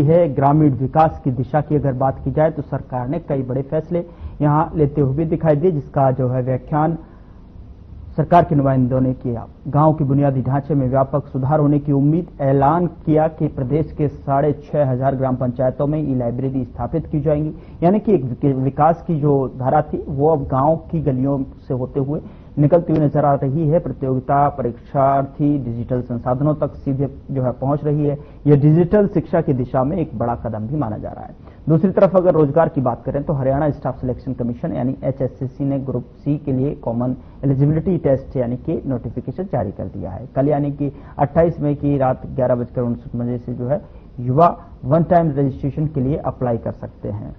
है ग्रामीण विकास की दिशा की अगर बात की जाए तो सरकार ने कई बड़े फैसले यहां लेते हुए दिखाई दिए, जिसका जो है व्याख्यान सरकार के नुमाइंदों ने किया। गांव के बुनियादी ढांचे में व्यापक सुधार होने की उम्मीद, ऐलान किया कि प्रदेश के 6,500 ग्राम पंचायतों में ई लाइब्रेरी स्थापित की जाएंगी। यानी कि एक विकास की जो धारा थी वो अब गांव की गलियों से होते हुए निकलती हुई नजर आ रही है। प्रतियोगिता परीक्षार्थी डिजिटल संसाधनों तक सीधे जो है पहुंच रही है। यह डिजिटल शिक्षा की दिशा में एक बड़ा कदम भी माना जा रहा है। दूसरी तरफ अगर रोजगार की बात करें तो हरियाणा स्टाफ सिलेक्शन कमीशन यानी HSCC ने ग्रुप सी के लिए कॉमन एलिजिबिलिटी टेस्ट यानी कि नोटिफिकेशन जारी कर दिया है। कल यानी कि 28 मई की रात 11:59 से जो है युवा वन टाइम रजिस्ट्रेशन के लिए अप्लाई कर सकते हैं।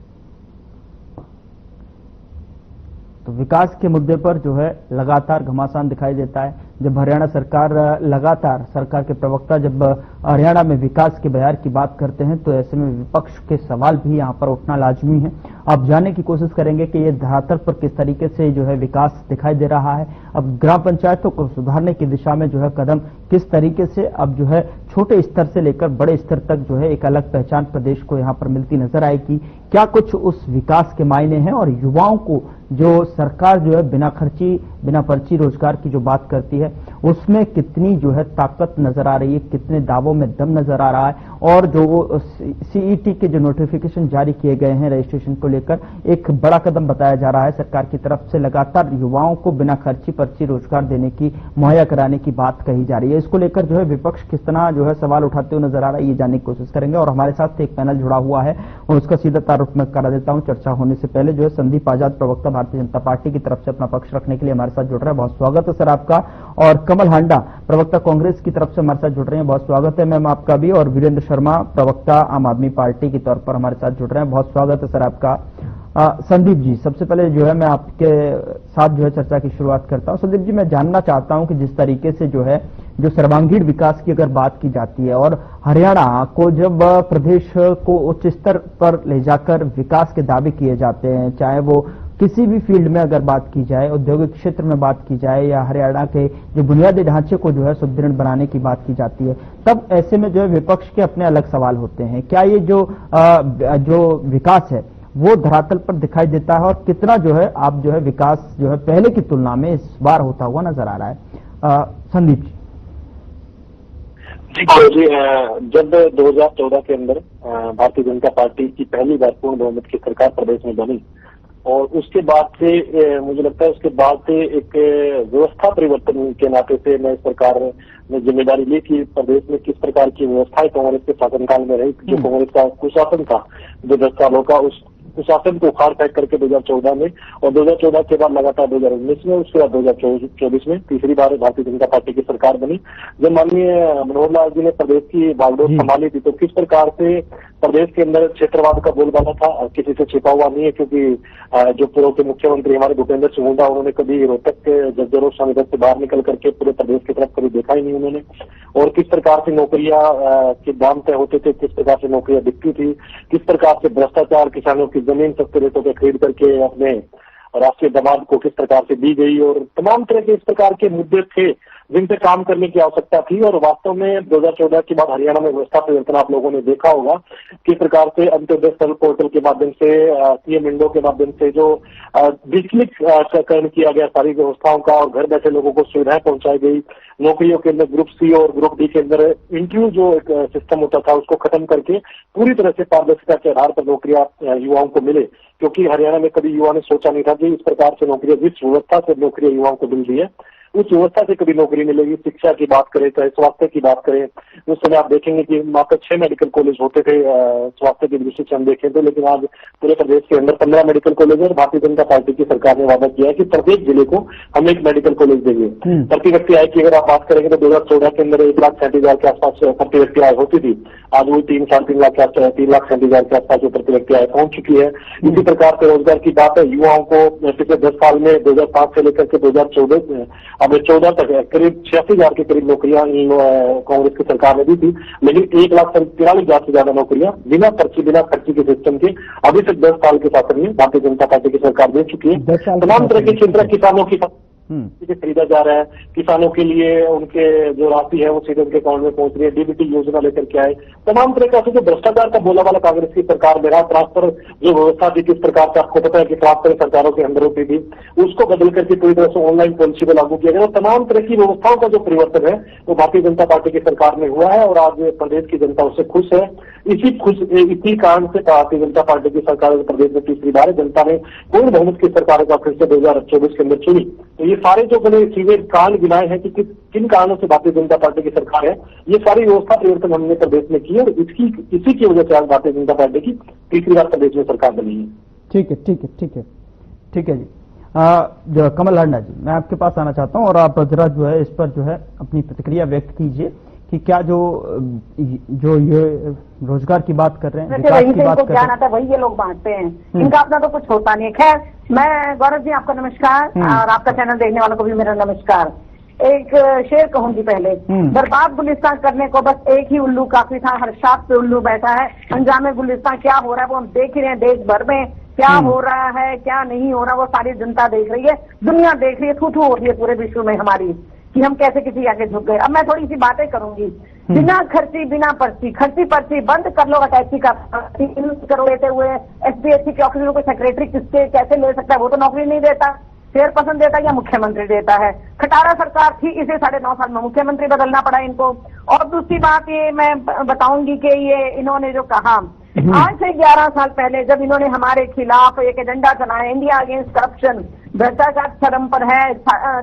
तो विकास के मुद्दे पर जो है लगातार घमासान दिखाई देता है। जब हरियाणा सरकार लगातार सरकार के प्रवक्ता जब हरियाणा में विकास के बयार की बात करते हैं तो ऐसे में विपक्ष के सवाल भी यहां पर उठना लाजमी है। अब जानने की कोशिश करेंगे कि ये धरातल पर किस तरीके से जो है विकास दिखाई दे रहा है। अब ग्राम पंचायतों को सुधारने की दिशा में जो है कदम किस तरीके से अब जो है छोटे स्तर से लेकर बड़े स्तर तक जो है एक अलग पहचान प्रदेश को यहां पर मिलती नजर आएगी। क्या कुछ उस विकास के मायने हैं और युवाओं को जो सरकार जो है बिना खर्ची बिना पर्ची रोजगार की जो बात करती है उसमें कितनी जो है ताकत नजर आ रही है, कितने दावों में दम नजर आ रहा है। और जो CET के जो नोटिफिकेशन जारी किए गए हैं रजिस्ट्रेशन को लेकर एक बड़ा कदम बताया जा रहा है सरकार की तरफ से। लगातार युवाओं को बिना खर्ची पर्ची रोजगार देने की मुहैया कराने की बात कही जा रही है। इसको लेकर जो है विपक्ष किस तरह जो है सवाल उठाते हुए नजर आ रहा है ये जानने की कोशिश करेंगे। और हमारे साथ एक पैनल जुड़ा हुआ है और उसका सीधा तारुफ मैं करा देता हूं। चर्चा होने से पहले जो है संदीप आजाद प्रवक्ता भारतीय जनता पार्टी की तरफ से अपना पक्ष रखने के लिए हमारे साथ जुड़ रहे हैं, बहुत स्वागत है सर आपका। और कमल हांडा प्रवक्ता कांग्रेस की तरफ से हमारे साथ जुड़ रहे हैं, बहुत स्वागत है मैम आपका भी। और वीरेंद्र शर्मा प्रवक्ता आम आदमी पार्टी के तौर पर हमारे साथ जुड़ रहे हैं, बहुत स्वागत है सर आपका। संदीप जी, सबसे पहले जो है मैं आपके साथ जो है चर्चा की शुरुआत करता हूं। संदीप जी, मैं जानना चाहता हूं कि जिस तरीके से जो है जो सर्वांगीण विकास की अगर बात की जाती है और हरियाणा को जब प्रदेश को उच्च स्तर पर ले जाकर विकास के दावे किए जाते हैं, चाहे वो किसी भी फील्ड में अगर बात की जाए, औद्योगिक क्षेत्र में बात की जाए या हरियाणा के जो बुनियादी ढांचे को जो है सुदृढ़ बनाने की बात की जाती है, तब ऐसे में जो है विपक्ष के अपने अलग सवाल होते हैं। क्या ये जो विकास है वो धरातल पर दिखाई देता है और कितना जो है आप जो है विकास जो है पहले की तुलना में इस बार होता हुआ नजर आ रहा है? संदीप जी। जी, जब 2014 के अंदर भारतीय जनता पार्टी की पहली बार पूर्ण बहुमत की सरकार प्रदेश में बनी और उसके बाद से मुझे लगता है उसके बाद से एक व्यवस्था परिवर्तन के नाते से नई सरकार ने जिम्मेदारी ली कि प्रदेश में किस प्रकार की व्यवस्थाएं कांग्रेस के शासनकाल में रही। जो कांग्रेस का कुशासन था जो 10 सालों का, उस शासन को उखाड़ फेंक करके 2014 में और 2014 के बाद लगातार 2019 में, उसके बाद 2024 में तीसरी बार भारतीय जनता पार्टी की सरकार बनी। जब माननीय मनोहर लाल जी ने प्रदेश की बागडोर संभाली थी तो किस प्रकार से प्रदेश के अंदर क्षेत्रवाद का बोलबाला था, किसी से छिपा हुआ नहीं है। क्योंकि जो पूर्व के मुख्यमंत्री हमारे भूपेंद्र सिंह हुड्डा, उन्होंने कभी रोहतक के जगजरों संगत से बाहर निकल करके पूरे प्रदेश की तरफ कभी देखा ही नहीं उन्होंने। और किस प्रकार से नौकरियां के दाम तय होते थे, किस प्रकार से नौकरियां बिकती थी, किस प्रकार से भ्रष्टाचार, किसानों की जमीन सस्ते रेटों पर खरीद करके अपने राष्ट्रीय दामाद को किस प्रकार से दी गई, और तमाम तरह के इस प्रकार के मुद्दे थे जिन पे काम करने की आवश्यकता थी। और वास्तव में 2014 के बाद हरियाणा में व्यवस्था परिवर्तन आप लोगों ने देखा होगा किस प्रकार से अंत्योदय स्थल पोर्टल के माध्यम से, सीएम विंडो के माध्यम से जो डिजिटलीकरण किया गया सारी व्यवस्थाओं का और घर बैठे लोगों को सुविधाएं पहुंचाई गई। नौकरियों के अंदर ग्रुप सी और ग्रुप डी के अंदर इंटरव्यू जो एक सिस्टम होता था उसको खत्म करके पूरी तरह से पारदर्शिता के आधार पर नौकरियां युवाओं को मिले। क्योंकि हरियाणा में कभी युवा ने सोचा नहीं था कि इस प्रकार से नौकरियां, जिस व्यवस्था से नौकरियां युवाओं को मिल रही है उस व्यवस्था से कभी नौकरी मिलेगी। शिक्षा की बात करें, चाहे स्वास्थ्य की बात करें, उस समय आप देखेंगे कि मात्र 6 मेडिकल कॉलेज होते थे स्वास्थ्य की दृष्टि से हम देखें तो, लेकिन आज पूरे प्रदेश के अंदर 15 मेडिकल कॉलेज और भारतीय जनता पार्टी की सरकार ने वादा किया है कि प्रत्येक जिले को हम एक मेडिकल कॉलेज देंगे। प्रति व्यक्ति आय की अगर आप बात करेंगे तो 2014 के अंदर 1,37,000 के आसपास प्रति व्यक्ति आय होती थी, आज वो 3-3.5 लाख के आसपास 3,37,000 के आसपास जो प्रति व्यक्ति आय पहुंच चुकी है। इसी प्रकार से रोजगार की बात है, युवाओं को पिछले 10 साल में 2005 से लेकर के 2014 तक करीब 86,000 के करीब नौकरियां कांग्रेस की सरकार ने दी थी, लेकिन 1,43,000 से ज्यादा नौकरियां बिना खर्ची के सिस्टम के अभी तक 10 साल के शासन में भारतीय जनता पार्टी की सरकार दे चुकी है। तमाम तरह के क्षेत्र किसानों की इसे खरीदा जा रहा है, किसानों के लिए उनके जो राशि है वो सीधे उनके अकाउंट में पहुंच रही है, डीबीटी योजना लेकर के आए, तमाम तरह का जो भ्रष्टाचार का बोला वाला कांग्रेस की सरकार में रहा, ट्रांसफर जो व्यवस्था थी किस प्रकार से आपको पता है कि ट्रांसफर सरकारों के अंदर होती थी, उसको बदल करके पूरी तरह से ऑनलाइन पॉलिसी को लागू किया गया। तमाम तरह की व्यवस्थाओं का जो परिवर्तन है वो भारतीय जनता पार्टी की सरकार में हुआ है और आज प्रदेश की जनता उससे खुश है। इसी कारण से भारतीय जनता पार्टी की सरकार प्रदेश में तीसरी बार जनता ने पूर्ण बहुमत की सरकार का फिर से 2024 के अंदर चुनी। तो ये सारे जो मैंने सीधे कारण गिनाए हैं कि किन कारणों से भारतीय जनता पार्टी की सरकार है, ये सारी व्यवस्था परिवर्तन हमने प्रदेश में की और इसी की वजह से आज भारतीय जनता पार्टी की तीसरी बार प्रदेश में सरकार बनी है। ठीक है जी। जो कमल लांडा जी, मैं आपके पास आना चाहता हूं और आप जरा जो है इस पर जो है अपनी प्रतिक्रिया व्यक्त कीजिए कि क्या जो ये रोजगार की बात कर रहे हैं, विकास की बात कर रहे हैं, आता है वही ये लोग बांटते हैं, इनका अपना तो कुछ होता नहीं है। खैर, मैं गौरव जी आपका नमस्कार और आपका चैनल देखने वालों को भी मेरा नमस्कार। एक शेर कहूंगी पहले, बर्बाद गुलिस्तान करने को बस एक ही उल्लू काफी था, हर शाख पे उल्लू बैठा है। अंजामे गुलिस्तान क्या हो रहा है वो हम देख ही रहे हैं, देश भर में क्या हो रहा है क्या नहीं हो रहा वो सारी जनता देख रही है, दुनिया देख रही है, थू हो रही है पूरे विश्व में हमारी कि हम कैसे किसी आगे झुक गए। अब मैं थोड़ी सी बातें करूंगी। बिना खर्ची बिना पर्ची, खर्ची पर्ची बंद कर लो, अटैची का करो लेते हुए एसपीएससी के ऑफिसरों को सेक्रेटरी किसके कैसे ले सकता है, वो तो नौकरी नहीं देता, चेयरपर्सन देता या मुख्यमंत्री देता है। खटारा सरकार थी, इसे 9.5 साल में मुख्यमंत्री बदलना पड़ा इनको। और दूसरी बात ये मैं बताऊंगी कि ये इन्होंने जो कहा आज से 11 साल पहले जब इन्होंने हमारे खिलाफ एक एजेंडा चलाया, इंडिया अगेंस्ट करप्शन, भ्रष्टाचार चरम पर है,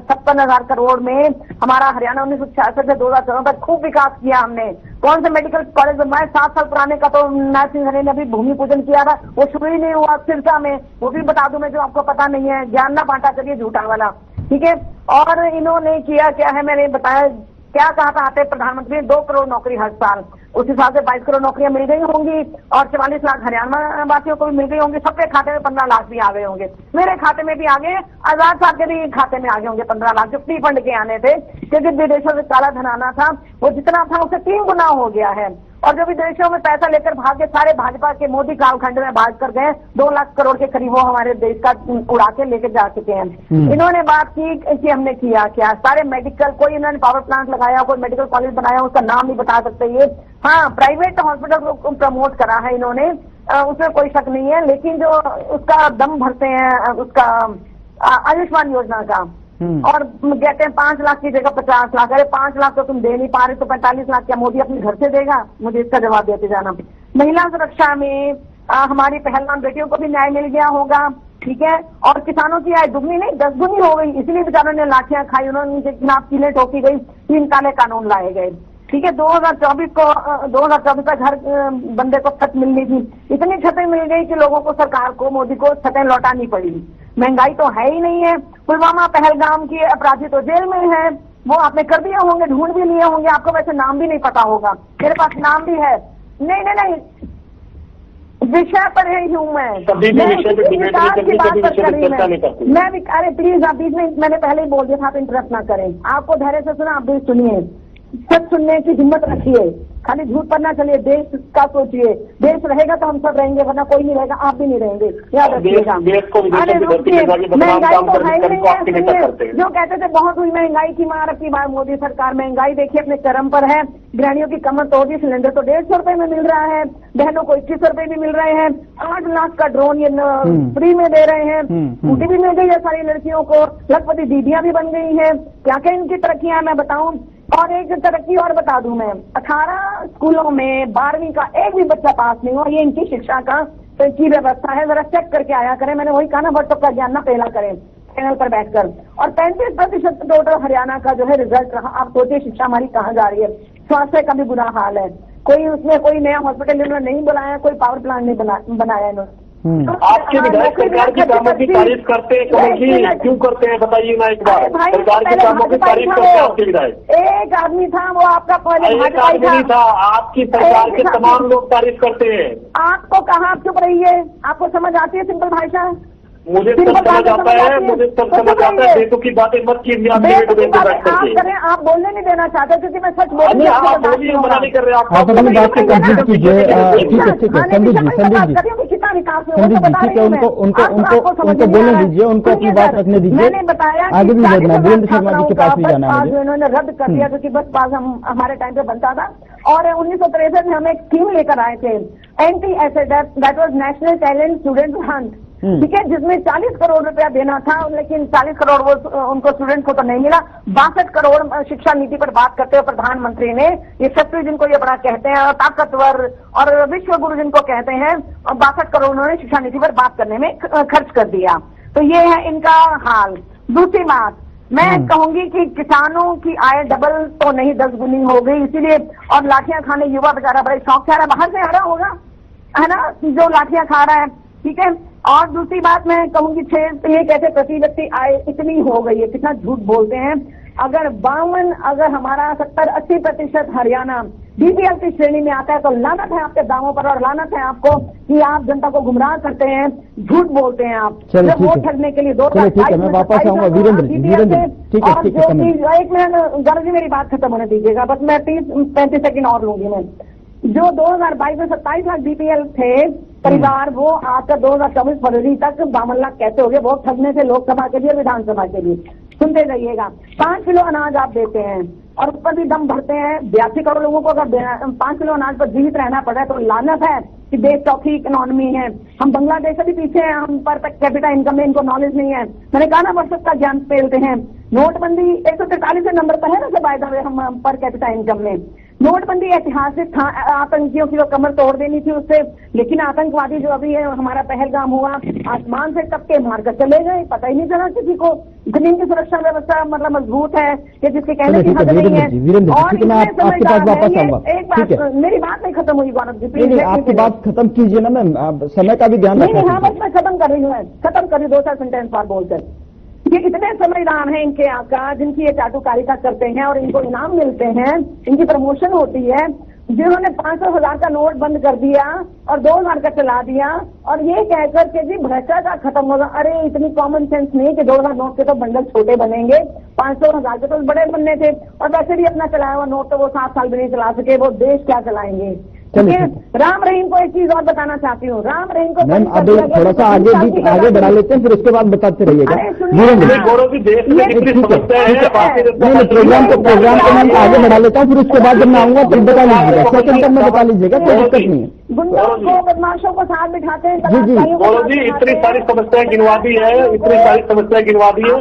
56,000 करोड़ में हमारा हरियाणा 1966 से 2014 तक खूब विकास किया हमने। कौन से मेडिकल कॉलेज बनवाए, 7 साल पुराने का तो नाथ सिंह ने अभी भूमि पूजन किया था, वो शुरू ही नहीं हुआ सिरसा में, वो भी बता दूं मैं जो आपको पता नहीं है, ज्ञान ना बांटा करिए झूठा वाला, ठीक है। और इन्होंने किया क्या है, मैंने बताया क्या कहा था, आते प्रधानमंत्री 2 करोड़ नौकरी हर साल, उस हिसाब से 22 करोड़ नौकरियां मिल गई होंगी और 44 लाख हरियाणा वासियों को भी मिल गई होंगी, सबके खाते में 15 लाख भी आ गए होंगे, मेरे खाते में भी आ गए, आजाद साहब के भी खाते में आ गए होंगे 15 लाख जो प्री फंड के आने थे, क्योंकि विदेशों से काला धन आना था वो जितना था उससे 3 गुना हो गया है। और जो विदेशों में पैसा लेकर भागे सारे भाजपा के मोदी कालखंड में भाग कर गए, 2 लाख करोड़ के करीब वो हमारे देश का उड़ा के लेकर जा चुके हैं। इन्होंने बात की कि हमने किया क्या, सारे मेडिकल, कोई इन्होंने पावर प्लांट लगाया, कोई मेडिकल कॉलेज बनाया, उसका नाम नहीं बता सकते ये। हाँ, प्राइवेट हॉस्पिटल को प्रमोट करा है इन्होंने, उसमें कोई शक नहीं है, लेकिन जो उसका दम भरते हैं उसका आयुष्मान योजना का, और कहते हैं 5 लाख की जगह 50 लाख, अरे 5 लाख तो तुम दे नहीं पा रहे तो 45 लाख क्या मोदी अपने घर से देगा, मुझे इसका जवाब देते जाना। महिला सुरक्षा में हमारी पहलवान बेटियों को भी न्याय मिल गया होगा, ठीक है। और किसानों की आय दुगनी नहीं 10 गुनी हो गई, इसलिए बेचारों ने लाठियां खाई, उन्होंने उनके खिलाफ कीलें ठोकी गई, 3 काले कानून लाए गए, ठीक है। 2024 तक हर बंदे को छत मिलनी थी, इतनी छतें मिल गई कि लोगों को, सरकार को, मोदी को छतें लौटानी पड़ी। महंगाई तो है ही नहीं है, पुलवामा पहलगाम की अपराधी तो जेल में है, वो आपने कर दिए होंगे, ढूंढ भी लिए होंगे, आपको वैसे नाम भी नहीं पता होगा, मेरे पास नाम भी है। नहीं विषय पर है हूँ मैं विकास की बात पर करी मैं भी, अरे प्लीज आप बीच में, मैंने पहले ही बोल दिया था आप इंटरप्ट ना करें, आपको धैर्य से सुना, आप भी सुनिए, सच सुनने की हिम्मत रखिए, खाली झूठ पर ना चलिए, देश का सोचिए, देश रहेगा तो हम सब रहेंगे, वरना कोई नहीं रहेगा, आप भी नहीं रहेंगे, याद रखिएगा। अरे रुकिए, महंगाई तो है ही नहीं है, जो कहते थे बहुत हुई महंगाई की मार, अपनी बार मोदी सरकार महंगाई देखिए अपने चरम पर है, गृहिणियों की कमर तोड़ दी, सिलेंडर तो 150 रुपए में मिल रहा है, बहनों को 21 रुपए भी मिल रहे हैं, 8 लाख का ड्रोन ये फ्री में दे रहे हैं, स्कूटी भी मिल गई है सारी लड़कियों को, लखपति दीदियां भी बन गई है, क्या क्या इनकी तरक्कियां मैं बताऊं। और एक तरक्की और बता दूं मैं, 18 स्कूलों में 12वीं का एक भी बच्चा पास नहीं हुआ, ये इनकी शिक्षा का की व्यवस्था है, जरा चेक करके आया करें, मैंने वही कहा ना, व्हाट्सएप का ज्ञान ना पहला करें चैनल पर बैठकर। और 35% टोटल हरियाणा का जो है रिजल्ट रहा। आप सोचिए शिक्षा हमारी कहाँ जा रही है, स्वास्थ्य का भी बुरा हाल है, कोई उसमें कोई नया हॉस्पिटल इन्होंने नहीं बनाया, कोई पावर प्लांट नहीं बनाया इन्होंने। आपके विधायक सरकार के कामों की तारीफ करते हैं, क्यों करते हैं बताइए ना एक बार, सरकार के कामों की तारीफ करते हैं आपके विधायक। एक आदमी था वो आपका पहले, एक आदमी नहीं था, आपकी सरकार के तमाम लोग तारीफ करते हैं। आपको कहा, आप चुप रहिए, आपको समझ आती है सिंपल भाषा, मुझे सब समझ आता है, मुझे सब समझ आता है, बेटू की बातें मत कीजिए आप करें, आप बोलने नहीं देना चाहते क्योंकि मैं सच बोल रही हूँ, मना नहीं कर रहे आप अपनी बात को कंप्लीट कीजिए। ठीक है संदीप जी, कितना आपसे, संदीप जी ठीक है, उनको बोलने दीजिए, उनको अपनी बात रखने दीजिए। मैंने बताया आगे भी बढ़ना, वीरेंद्र शर्मा जी के पास भी जाना है मुझे। उन्होंने रद्द कर दिया क्योंकि बस पास हमारे टाइम पे बनता था। और 1963 में हम एक स्कीम लेकर आए थे, anti asset, that was national talent student Hunt, ठीक है, जिसमें 40 करोड़ रुपया देना था, लेकिन 40 करोड़ वो उनको स्टूडेंट को तो नहीं मिला। 62 करोड़ शिक्षा नीति पर बात करते हुए प्रधानमंत्री ने, ये शक्ति जिनको ये बड़ा कहते हैं, ताकतवर और विश्व गुरु जिनको कहते हैं, 62 करोड़ उन्होंने शिक्षा नीति पर बात करने में खर्च कर दिया। तो ये है इनका हाल। दूसरी बात मैं कहूंगी कि किसानों की आय डबल तो नहीं 10 गुनी हो गई, इसीलिए, और लाठियां खाने युवा बेचारा बड़े शौक से आ रहा है, बाहर से आ रहा होगा, है ना, जो लाठियां खा रहा है, ठीक है। और दूसरी बात मैं कहूंगी, ये कैसे प्रति व्यक्ति आय इतनी हो गई है, कितना झूठ बोलते हैं। अगर 52, अगर हमारा 70-80% हरियाणा बीपीएल की श्रेणी में आता है तो लानत है आपके दावों पर, और लानत है आपको कि आप जनता को गुमराह करते हैं, झूठ बोलते हैं आप, वोट ठगने के लिए। 2022 में वापस आऊंगा वीरेंद्र जी, ठीक है, एक मिनट गौरव जी मेरी बात खत्म होने दीजिएगा, बस मैं 30-35 सेकंड और लूंगी मैं। जो 2022 में 27 लाख बीपीएल थे परिवार, वो आकर 2024 फरवरी तक 52 लाख कैसे हो गए? वोट ठगने से लोकसभा के लिए और विधानसभा के लिए। सुनते जाइएगा, 5 किलो अनाज आप देते हैं और उस पर भी दम भरते हैं। 82 करोड़ लोगों को अगर 5 किलो अनाज पर जीवित रहना पड़ा है तो लानत है कि देश चौथी इकोनॉमी है। हम बांग्लादेश से भी पीछे हैं, हम पर कैपिटा इनकम में इनको नॉलेज नहीं है। मैंने कहा ना वर्षों का ज्ञान पेलते हैं। नोटबंदी 143 नंबर पर है ना, सब आए हम पर कैपिटा इनकम में। नोटबंदी ऐतिहासिक था, आतंकियों की वो कमर तोड़ देनी थी उससे, लेकिन आतंकवादी जो अभी है हमारा पहलगाम हुआ, आसमान से टपके मारकर चले गए, पता ही नहीं चला किसी को। जमीन की सुरक्षा व्यवस्था मतलब मजबूत है कि जिसके कहने की हद नहीं है। और एक बात, मेरी बात नहीं खत्म हुई गौरव जी, प्लीज आपकी बात खत्म कीजिए ना मैम, समय का भी ध्यान रखिए। हाँ बस मैं खत्म कर रही हूँ, खत्म कर रही 2-4 सेंटेंस और बोलकर। ये इतने समझदार हैं इनके आका, जिनकी ये चाटुकारिता करते हैं और इनको इनाम मिलते हैं, इनकी प्रमोशन होती है, जिन्होंने 500,000 का नोट बंद कर दिया और 2,000 का चला दिया, और ये कहकर के जी भ्रष्टाचार खत्म होगा। अरे इतनी कॉमन सेंस नहीं कि 2,000 नोट के तो बंडल छोटे बनेंगे, 500,000 के तो बड़े बनने थे। और वैसे भी अपना चलाया हुआ नोट तो वो 7 साल भी नहीं चला सके, वो देश क्या चलाएंगे। राम रहीम को एक चीज और बताना चाहती हूँ, राम रहीम को मैम अब थोड़ा सा आगे बढ़ा लेते हैं, फिर उसके बाद बताते रहिएगा। प्रोग्राम को मैम आगे बढ़ा लेता हूँ, फिर उसके बाद जब मैं आऊंगा फिर बता लीजिएगा, सेकंड तक में बता लीजिएगा, कोई दिक्कत नहीं है। गुंडों को बदमाशों को साथ बिठाते हैं। जी जी इतनी सारी समस्याएं गिनवा दी है, इतनी सारी समस्याएं गिनवा दी है।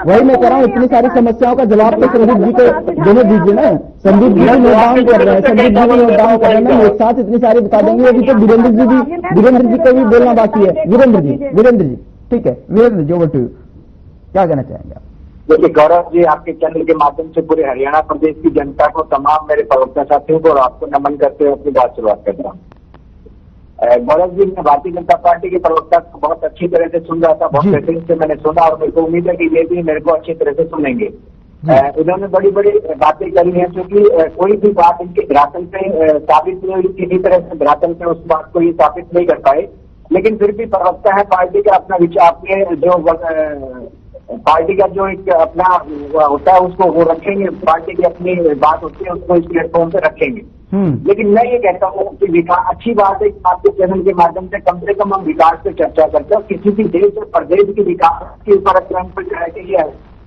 वही मैं कह रहा हूँ, इतनी सारी समस्याओं का जवाब तो संदीप जी को दोनों दीजिए ना। संदीप जी भी नोट डाउन कर रहे हैं, संदीप जी भी नोट डाउन कर रहे हैं, एक साथ इतनी सारी बता देंगे। अभी तो वीरेंद्र जी को भी बोलना बाकी है। वीरेंद्र जी ठीक है, Virendra ji over to you, क्या कहना चाहेंगे आप? देखिए गौरव जी, आपके चैनल के माध्यम से पूरे हरियाणा प्रदेश की जनता को, तमाम मेरे प्रवक्ता साथियों को और आपको नमन करते हुए अपनी बात शुरुआत करता हूँ। गौरव जी, मैं भारतीय जनता पार्टी के प्रवक्ता को बहुत अच्छी तरह से सुन रहा था, बहुत पेशेंस से मैंने सुना, और मेरे को उम्मीद है कि ये भी मेरे को अच्छी तरह से सुनेंगे। इन्होंने बड़ी बड़ी बातें करी हैं, क्योंकि कोई भी बात इनके धरातल पे साबित नहीं हुई, किसी तरह से धरातल पे उस बात को ये साबित नहीं कर पाए। लेकिन फिर भी प्रवक्ता है, पार्टी का अपना विचार, अपने जो पार्टी का जो एक अपना होता है उसको वो रखेंगे, पार्टी की अपनी बात होती है उसको इस प्लेटफॉर्म पे रखेंगे। लेकिन मैं ये कहता हूँ कि विकास अच्छी बात है, आपके चैनल के माध्यम से कम हम विकास पे चर्चा करते हैं। किसी भी देश और प्रदेश के विकास के ऊपर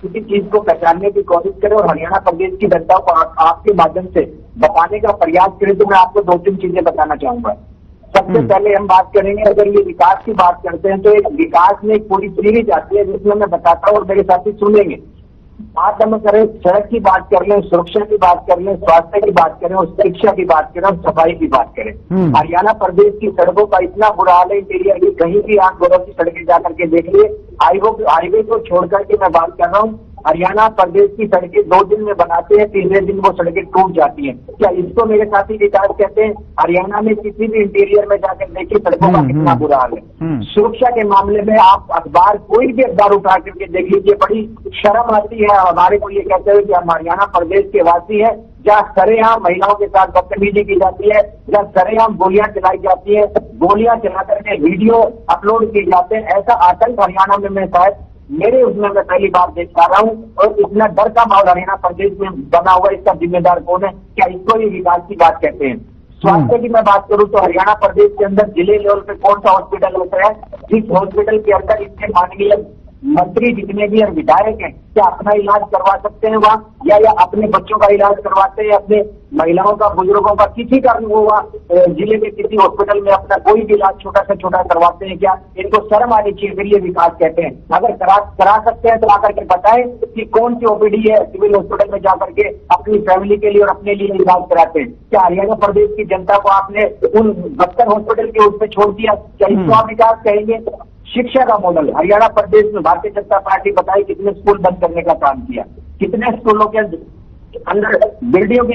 किसी चीज को पहचानने की कोशिश करें और हरियाणा प्रदेश की जनता को आपके माध्यम से बताने का प्रयास करें, तो मैं आपको 2-3 चीजें बताना चाहूंगा। सबसे पहले हम बात करेंगे, अगर ये विकास की बात करते हैं तो एक विकास में एक पूरी सीरीज आती है जिसमें मैं बताता हूँ और मेरे साथी सुनेंगे। बात हम करें, सड़क की बात कर लें, सुरक्षा की बात कर लें, स्वास्थ्य की बात करें, और शिक्षा की बात करें, और सफाई की बात करें। हरियाणा प्रदेश की सड़कों का इतना बुरा हाल है, इंटीरियर कहीं भी आप गौरव की सड़कें जाकर के देख लिए। हाईवे को छोड़कर के मैं बात कर रहा हूँ, हरियाणा प्रदेश की सड़कें 2 दिन में बनाते हैं, तीसरे दिन वो सड़कें टूट जाती हैं। क्या इसको मेरे साथी विकास कहते हैं? हरियाणा में किसी भी इंटीरियर में जाकर देखिए सड़कों का कितना बुरा हाल है। सुरक्षा के मामले में आप अखबार, कोई भी अखबार उठा करके देख लीजिए, बड़ी शर्म आती है हमारे को ये कहते हुए कि हम हरियाणा प्रदेश के वासी हैं, जहाँ सरेआम महिलाओं के साथ बदतमीजी की जाती है, जहाँ सरेआम गोलियां चलाई जाती है, गोलियां चला करके वीडियो अपलोड किए जाते हैं। ऐसा आतंक हरियाणा में मैं शायद मेरे उसमें मैं पहली बार देख पा रहा हूँ। और इतना डर का माहौल हरियाणा प्रदेश में बना हुआ, इसका जिम्मेदार कौन है? क्या इसको ये विकास की बात कहते हैं? स्वास्थ्य की मैं बात करूं तो हरियाणा प्रदेश के अंदर जिले लेवल पे कौन सा हॉस्पिटल होता है जिस हॉस्पिटल के अंदर इतने माननीय मंत्री जितने भी और विधायक हैं क्या अपना इलाज करवा सकते हैं वहाँ या अपने बच्चों का इलाज करवाते हैं, अपने महिलाओं का, बुजुर्गों का, किसी का भी वो वहाँ जिले के किसी हॉस्पिटल में अपना कोई भी इलाज छोटा से छोटा करवाते हैं क्या? इनको शर्म आनी चाहिए, फिर ये विकास कहते हैं। अगर करा सकते हैं तो आकर के बताएं कि कौन सी ओपीडी है सिविल हॉस्पिटल में जाकर के अपनी फैमिली के लिए और अपने लिए इलाज कराते हैं। क्या हरियाणा प्रदेश की जनता को आपने उन 72 हॉस्पिटल के उस पर छोड़ दिया? क्या इसको आप विकास कहेंगे? शिक्षा का मॉडल हरियाणा प्रदेश में भारतीय जनता पार्टी बताई कितने स्कूल बंद करने का काम किया, कितने स्कूलों के अंदर बिल्डिंग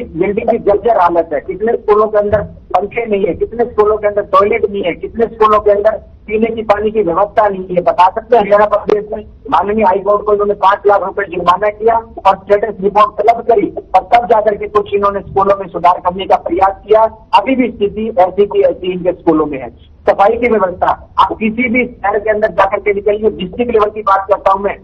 की जर्जर हालत है, कितने स्कूलों के अंदर पंखे नहीं है, कितने स्कूलों के अंदर टॉयलेट नहीं है, कितने स्कूलों के अंदर पीने की पानी की व्यवस्था नहीं है। बता सकते हैं हरियाणा प्रदेश में माननीय हाईकोर्ट को इन्होंने 5 लाख रुपए जुर्माना किया और स्टेटस रिपोर्ट तलब करी और तब जाकर के कुछ इन्होंने स्कूलों में सुधार करने का प्रयास किया। अभी भी स्थिति ऐसी की ऐसी इनके स्कूलों में है। सफाई की व्यवस्था आप किसी भी शहर के अंदर जाकर के निकलिए, डिस्ट्रिक्ट लेवल की बात करता हूं मैं,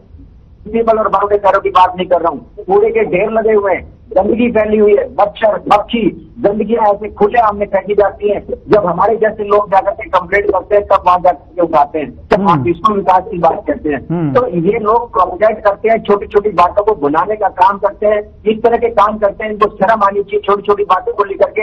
म्युनिसिपल और बड़े शहरों की बात नहीं कर रहा हूँ, कूड़े के ढेर लगे हुए हैं, गंदगी फैली हुई है, मच्छर मक्खी गंदगियां ऐसे खुले आम में फेंकी जाती हैं। जब हमारे जैसे लोग जाकर के कंप्लेंट करते हैं तब वहां जाकर के उठाते हैं, तब आप इसको विकास की बात करते हैं। तो ये लोग प्रोजेक्ट करते हैं, छोटी छोटी बातों को भुनाने का काम करते हैं, इस तरह के काम करते हैं। इनको शर्म आनी चाहिए छोटी छोटी बातों को लेकर के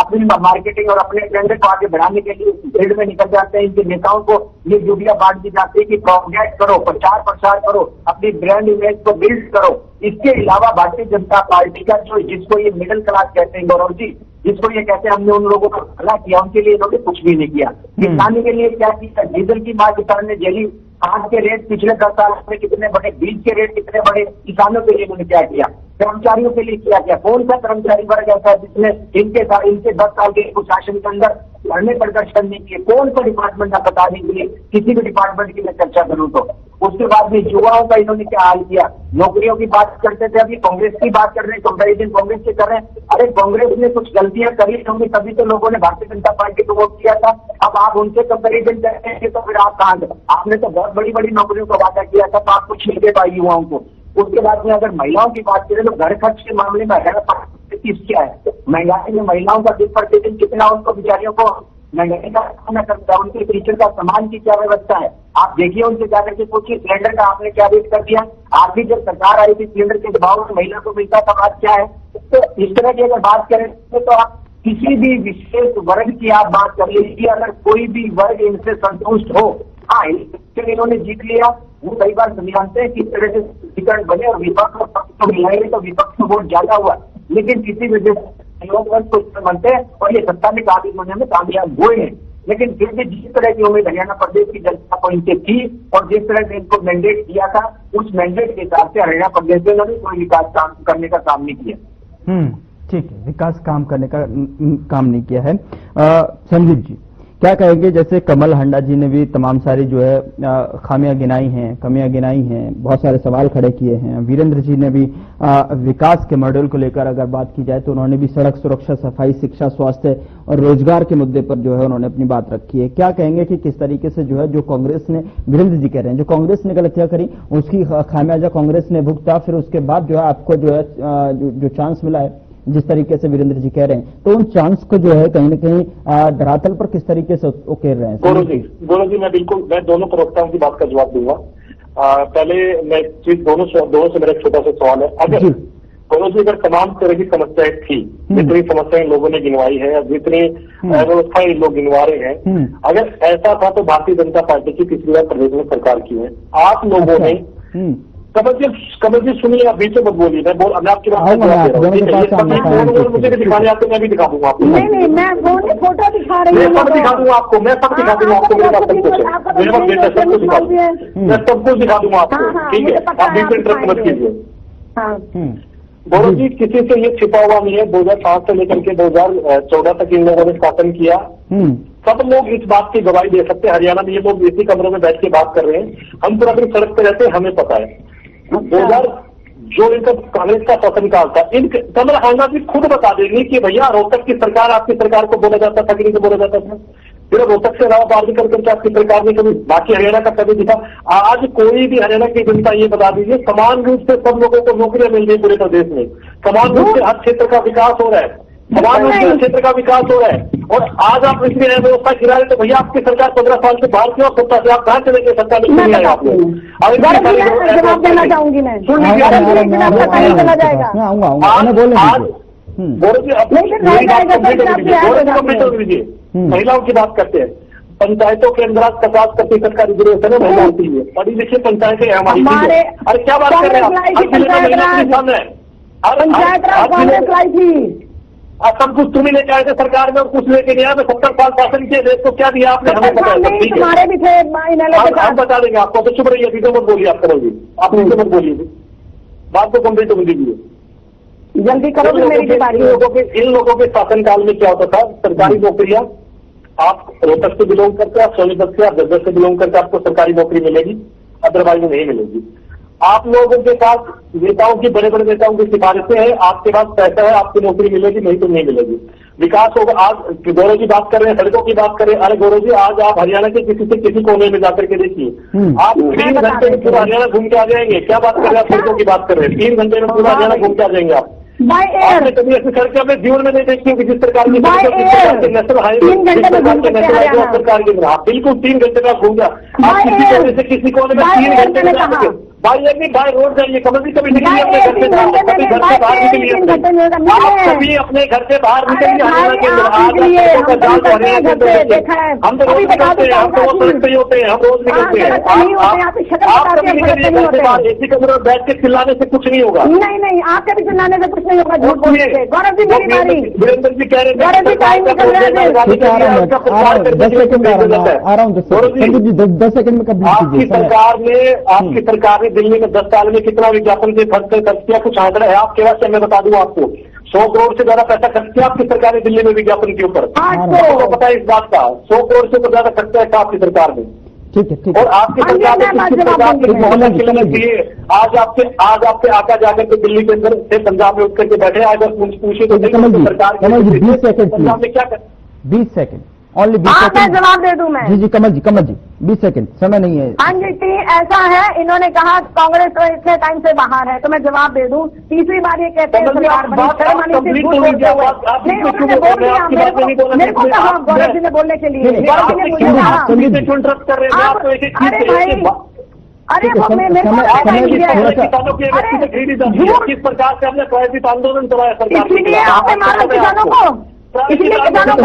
अपनी मार्केटिंग और अपने एजेंडे को आगे बढ़ाने के लिए फील्ड में निकल जाते हैं। इनके नेताओं को ये यूरिया बांट दी जाती है कि प्रोजेक्ट करो, प्रचार प्रसार करो, अपनी ब्रांड इमेज को बिल्ड करो। इसके अलावा भारतीय जनता पार्टी का जो जिसको ये मिडिल क्लास कहते हैं गौरव जी, जिसको ये कहते हैं हमने उन लोगों का भला किया, उनके लिए इन्होंने कुछ भी नहीं किया। किसानी के लिए क्या किया? डीजल की मांग किसान ने झेली, आज के रेट पिछले 10 साल में कितने बढ़े, बीज के रेट कितने बढ़े, किसानों के लिए उन्होंने क्या किया? कर्मचारियों के लिए क्या किया? कौन सा कर्मचारी वर्ग ऐसा है जिसने इनके 10 साल के कुशासन के अंदर धरने प्रदर्शन नहीं किए? कौन सा डिपार्टमेंट आप बता दीजिए, किसी भी डिपार्टमेंट की मैं चर्चा करूं तो। उसके बाद में युवाओं का इन्होंने क्या हाल किया? नौकरियों की बात करते थे, अभी कांग्रेस की बात कर रहे हैं, कंपेरिजन कांग्रेस से कर रहे हैं। अरे कांग्रेस ने कुछ गलतियां करी होंगी तभी तो लोगों ने भारतीय जनता पार्टी को वोट किया था। अब आप उनसे कंपेरिजन करते हैं तो फिर आप कहां? आपने तो बहुत बड़ी बड़ी नौकरियों का वादा किया था, तो आप कुछ नहीं दे पाए युवाओं को। उसके बाद में अगर महिलाओं की बात करें तो घर खर्च के मामले में हरियाणा क्या है? महंगाई में महिलाओं का दिन प्रतिदिन कितना उनको बेचारियों को महंगाई का सामना करता है, उनके किचन का सामान की क्या व्यवस्था है? आप देखिए उनसे जाकर के पूछिए सिलेंडर का आपने क्या रेट कर दिया? आप भी जब सरकार आई थी सिलेंडर के भाव में महिला को मिलता था, आज क्या है? तो इस तरह की अगर बात करें तो आप किसी भी विशेष वर्ग की आप बात कर लीजिए, अगर कोई भी वर्ग इनसे संतुष्ट हो, हाँ इन्होंने जीत लिया, वो कई बार समझाते हैं कि इस तरह से टिकट बने और विपक्ष को पक्ष को मिलाएंगे तो विपक्ष को वोट ज्यादा हुआ, लेकिन किसी वजह से लोग बनते हैं और ये सत्ता में काबिज होने में कामयाब हुए हैं। लेकिन फिर भी जिस तरह की उम्मीद हरियाणा प्रदेश की जनता को इनसे थी और जिस तरह से इनको मैंडेट दिया था, उस मैंडेट के हिसाब से हरियाणा प्रदेश में इन्होंने कोई विकास काम करने का काम नहीं किया। ठीक है, विकास काम करने का काम नहीं किया है। संदीप जी क्या कहेंगे? जैसे कमल हंडा जी ने भी तमाम सारी जो है खामियां गिनाई हैं, कमियां गिनाई हैं, बहुत सारे सवाल खड़े किए हैं। वीरेंद्र जी ने भी विकास के मॉडल को लेकर अगर बात की जाए तो उन्होंने भी सड़क सुरक्षा, सफाई, शिक्षा, स्वास्थ्य और रोजगार के मुद्दे पर जो है उन्होंने अपनी बात रखी है। क्या कहेंगे कि किस तरीके से जो है जो कांग्रेस ने, वीरेंद्र जी कह रहे हैं जो कांग्रेस ने गलतियां करी उसकी खामियाजा कांग्रेस ने भुगता, फिर उसके बाद जो है आपको जो है जो चांस मिला है, जिस तरीके से वीरेंद्र जी कह रहे हैं, तो उन चांस को जो है कहीं न कहीं धरातल पर किस तरीके से उकेर रहे हैं? गौरव जी मैं दोनों प्रवक्ताओं की बात का जवाब दूंगा। पहले मैं दोनों से मेरा छोटा सा सवाल है। अगर गौरव जी अगर तमाम तरह की समस्याएं थी, जितनी समस्याएं लोगों ने गिनवाई है, जितनी व्यवस्थाएं लोग गिनवा रहे हैं, अगर ऐसा था तो भारतीय जनता पार्टी की पिछली बार प्रदेश में सरकार की है। आप लोगों ने कमल जी सुनिए, आप बीच में मत बोलिए, मैं आपकी बात मुझे भी दिखाने आते, मैं भी दिखा दूंगा आपको। नहीं मैं फोटो दिखा रही हूँ, मैं सब दिखा दूंगा आपको, मैं सब दिखा दूंगा आपको, मेरे पास सब कुछ है, मेरे पास डेटा सब कुछ दिखा दूंगा, मैं सब कुछ दिखा दूंगा आपको, ठीक है? आप बीच में इंटरप्ट मत कीजिए। गौरव जी किसी से ये छिपा हुआ नहीं है, 2007 से लेकर के 2014 तक इन लोगों ने शासन किया। सब लोग इस बात की गवाही दे सकते हैं। हरियाणा में ये लोग इसी कमरों में बैठ के बात कर रहे हैं, हम पूरा दिन सड़क पे रहते हैं, हमें पता है। 2000 जो इनका कांग्रेस का शासनकाल था, कमल हांडा जी खुद बता देंगे कि भैया रोहतक की सरकार आपकी सरकार को बोला जाता था कि नहीं बोला जाता था? फिर रोहतक से अलावा बात करके आपकी सरकार ने कभी बाकी हरियाणा का कभी दिखा? आज कोई भी हरियाणा की जनता ये बता दीजिए, समान रूप से सब लोगों को नौकरियां मिल रही पूरे प्रदेश में, समान रूप से हर क्षेत्र का विकास हो रहा है। तमाम रूप से क्षेत्र का विकास हो रहा है। और आज आप इसमें व्यवस्था गिरा रहे तो भैया आपकी सरकार 15 साल से बाहर क्यों सत्ता से आप कहाँ चलेंगे? सत्ता में नहीं आए आप लोग। जवाब देना चाहूंगी मैं, सुन लीजिए, चला जाएगा। महिलाओं की बात करते हैं, पंचायतों के अंदर 50% का रिजर्वेशन है महिलाओं के लिए। पढ़ी लिखी पंचायतें हैं हमारी। अरे क्या बात कर रहे हैं आप? सब कुछ तुम ही लेके आए थे सरकार में और कुछ लेके नहीं आया। 70 साल शासन किए देश को, क्या दिया आपने? हमें बताया तुम्हारे भी थे, हम बता देंगे आपको। तो चुप रहिए, अभी तो मत बोलिए, आप करोगे आप नीचे मत बोलिए, बात को कंप्लीट होने दीजिए। जल्दी करो, मेरी बारी। इन लोगों के शासनकाल में क्या होता था? सरकारी नौकरियां, आप रोहतक से बिलोंग करते हैं, आप सोनीपत से, आप दर्जन से बिलोंग करके आपको सरकारी नौकरी मिलेगी, अदरवाइज नहीं मिलेगी। आप लोगों के पास नेताओं की, बड़े बड़े नेताओं की सिफारिशें हैं, आपके पास पैसा है, आपकी नौकरी मिलेगी, नहीं तो नहीं मिलेगी। विकास होगा। आज गौरव जी बात कर रहे हैं, सड़कों की बात करें। अरे गौरव जी, आज आप हरियाणा के किसी से किसी कोने में जाकर के देखिए, आप 3 घंटे में पूरा हरियाणा घूम के आ जाएंगे। क्या बात कर रहे हैं? आप सड़कों की बात कर रहे हैं, 3 घंटे में पूरा हरियाणा घूम के आ जाएंगे आप। आपने कभी ऐसी सड़कें अपने जीवन में नहीं देखी होगी जिस सरकार की नेशनल हाईवे, नेशनल हाईवे सरकार के बिल्कुल 3 घंटे में घूम गया। आप किसी कोने से किसी कोने में 3 घंटे में जाएंगे। भाई एक नहीं, बाय रोड जाइए, कभी कभी निकलिए अपने घर से बाहर, कभी घर से बाहर निकलिए, आप कभी अपने घर से बाहर निकलिए हरियाणा के अंदर। आज हरियाणा के अंदर हम तो रोज निकलते हैं, हम तो वो सड़क पे ही होते हैं, हम रोज निकलते हैं। आप कभी निकलिए घर से बाहर, एसी कमरे में बैठ के चिल्लाने से कुछ नहीं होगा। नहीं, आपके भी चिल्लाने से कुछ नहीं होगा, झूठ बोलिए। गौरव जी मेरी बारी। वीरेंद्र जी कह रहे हैं 10 सेकंड में कभी आपकी सरकार ने दिल्ली में 10 साल में कितना विज्ञापन से खर्च किया? कुछ आंकड़ा है आपके पास? मैं बता दूं आपको, 100 करोड़ से ज्यादा पैसा खर्च किया आपकी सरकार ने दिल्ली में विज्ञापन के ऊपर। आपको पता है इस बात का? 100 करोड़ से ज्यादा खर्च किया था आपकी सरकार ने। ठीक है। और आपकी सरकार ने आज आपके आका जाकर के दिल्ली के अंदर से पंजाब में उठ करके बैठे। अगर पूछे तो सरकार पंजाब में क्या कर? 20 सेकंड, ओनली 20 सेकंड। जवाब दे दूं मैं? जी कमल जी 20 सेकंड, समय नहीं है। हाँ जी, ऐसा है, इन्होंने कहा कांग्रेस तो इतने टाइम से बाहर है, तो मैं जवाब दे दूं। तीसरी बार ये कहते हैं सरकार बनी, मेरे को कहा गौरव जी ने बोलने के लिए, गौरव जी ने मुझे कहा। अरे भाई, अरे मेरे किस प्रकार से हमने प्रायोजित आंदोलन चलाया सरकार, इसलिए आपने मारा किसानों को, इसलिए किसानों को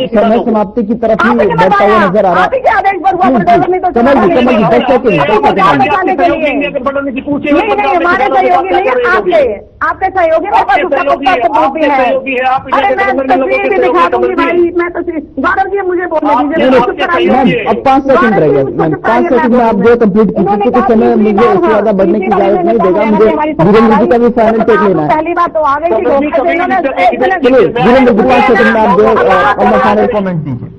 समय समाप्ति की तरफ ही बढ़ता हुआ नजर आ रहा है। आदेश पर हुआ प्रदर्शनी तो कमल जी 10 सेकंड। नहीं, हमारे सहयोगी नहीं, आपके सहयोगी है। अरे मैं तस्वीर भी दिखा दूंगी भाई, मैं तस्वीर। गौरव जी मुझे बोलने दीजिए। अब 5 सेकंड रह गए, 5 सेकंड में आप जो कंप्लीट कीजिए, क्योंकि समय मुझे इससे ज्यादा बढ़ने की इजाजत नहीं देगा। मुझे वीरेंद्र जी का भी फाइनल टेक लेना है। पहली बात तो आ गई वीरेंद्र जी 5 सेकंड में आप जो अपना फाइनल कमेंट दीजिए।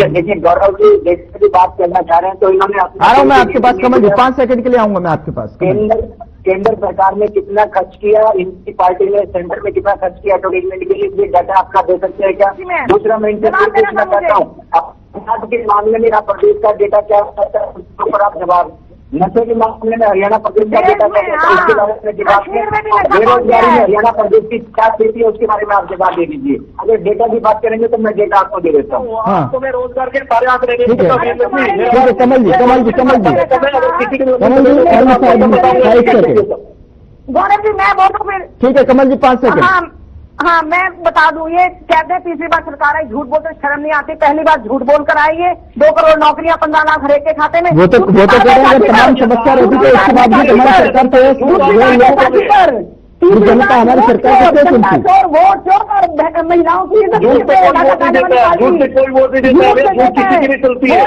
देखिए गौरव जी, जैसे बात करना चाह रहे हैं तो इन्होंने आ रहा हूँ मैं आपके पास कमल जी, 5 सेकंड के लिए आऊंगा मैं आपके पास। केंद्र सरकार ने कितना खर्च किया, इनकी पार्टी ने सेंटर में कितना खर्च किया एडवर्टाइजमेंट के लिए, ये डाटा आपका दे सकते हैं क्या? दूसरा मैं इनसे पूछना चाहता हूँ, के मामले में आप प्रदेश का डेटा क्या होता है, उसके ऊपर आप जवाब। नशे के मामले में हरियाणा प्रदेश का डेटा क्या है, उसके बारे में जवाब दें। बेरोजगारी में हरियाणा प्रदेश की क्या स्थिति है, उसके बारे में आप जवाब दे दीजिए। अगर डेटा की बात करेंगे तो मैं डेटा आपको दे देता हूँ। तो मैं रोजगार के सारे आंकड़े ठीक है कमल जी गौरव जी मैं बोलूँ फिर? ठीक है कमल जी 5 सेकंड। हाँ मैं बता दूं, ये कहते हैं तीसरी बार सरकार आई, झूठ बोलते शर्म नहीं आती। पहली बार झूठ बोल कर आई है, 2 करोड़ नौकरियां 15 लाख हरेक के खाते में। वो तो कह रहे हैं अगर तमाम समस्या रहती तो इसके बावजूद हमारी सरकार तो जनता हमारी सरकार को क्यों सुनती? वोट चोर और महिलाओं की कोई वोट नहीं देता, किसी की नहीं चलती है।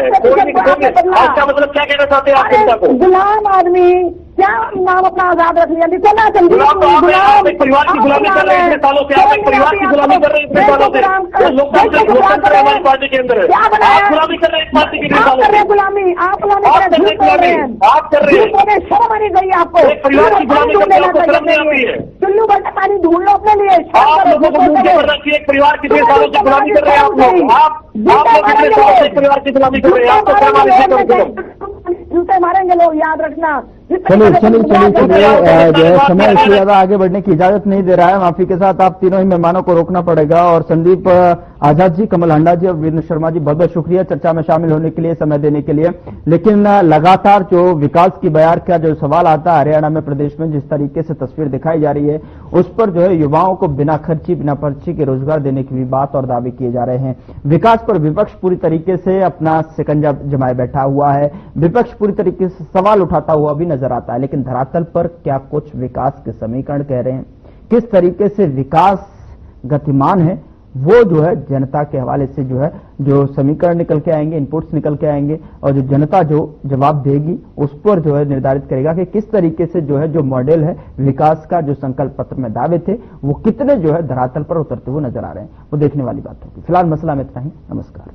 आपका मतलब क्या कहना चाहते हैं आप जनता को? गुलाम आदमी क्या नाम अपना आजाद रख लिया, चला चल परिवार की गुलामी कर रहे हैं इतने सालों से, आप परिवार की गुलामी कर रहे हैं इतने सालों से। लोकतंत्र है हमारी पार्टी के अंदर, आप गुलामी कर रहे हैं इस पार्टी के सालों से। गुलामी आप कर रहे हैं, आप कर रहे हैं। शर्म आनी चाहिए आपको। परिवार की गुलामी करने आपको शर्म नहीं आती है? चुल्लू भर पानी ढूंढ लो अपने लिए। आप लोगों को मुझे पर रखिए, एक परिवार की 3 सालों से गुलामी कर रहे हैं आप लोग। आप लोग कितने सालों से एक परिवार की गुलामी कर रहे हैं? आपको शर्म आनी चाहिए। जूते मारेंगे लोग, याद रखना। चलिए जो है समय इससे ज्यादा आगे बढ़ने की इजाजत नहीं दे रहा है। माफी के साथ आप तीनों ही मेहमानों को रोकना पड़ेगा। और संदीप आजाद जी, कमल हांडा जी और वीरेंद्र शर्मा जी, बहुत बहुत शुक्रिया चर्चा में शामिल होने के लिए, समय देने के लिए। लेकिन लगातार जो विकास की बयार का जो सवाल आता है हरियाणा में, प्रदेश में जिस तरीके से तस्वीर दिखाई जा रही है, उस पर जो है युवाओं को बिना खर्ची बिना पर्ची के रोजगार देने की भी बात और दावे किए जा रहे हैं। विकास पर विपक्ष पूरी तरीके से अपना शिकंजा जमाए बैठा हुआ है। विपक्ष पूरी तरीके से सवाल उठाता हुआ भी नजर आता है। लेकिन धरातल पर क्या कुछ विकास के समीकरण कह रहे हैं, किस तरीके से विकास गतिमान है, वो जो है जनता के हवाले से जो है जो समीकरण निकल के आएंगे, इनपुट्स निकल के आएंगे, और जो जनता जो जवाब देगी उस पर जो है निर्धारित करेगा कि किस तरीके से जो है जो मॉडल है विकास का, जो संकल्प पत्र में दावे थे, वो कितने जो है धरातल पर उतरते हुए नजर आ रहे हैं। वो देखने वाली बात होगी। फिलहाल मसला में इतना ही। नमस्कार।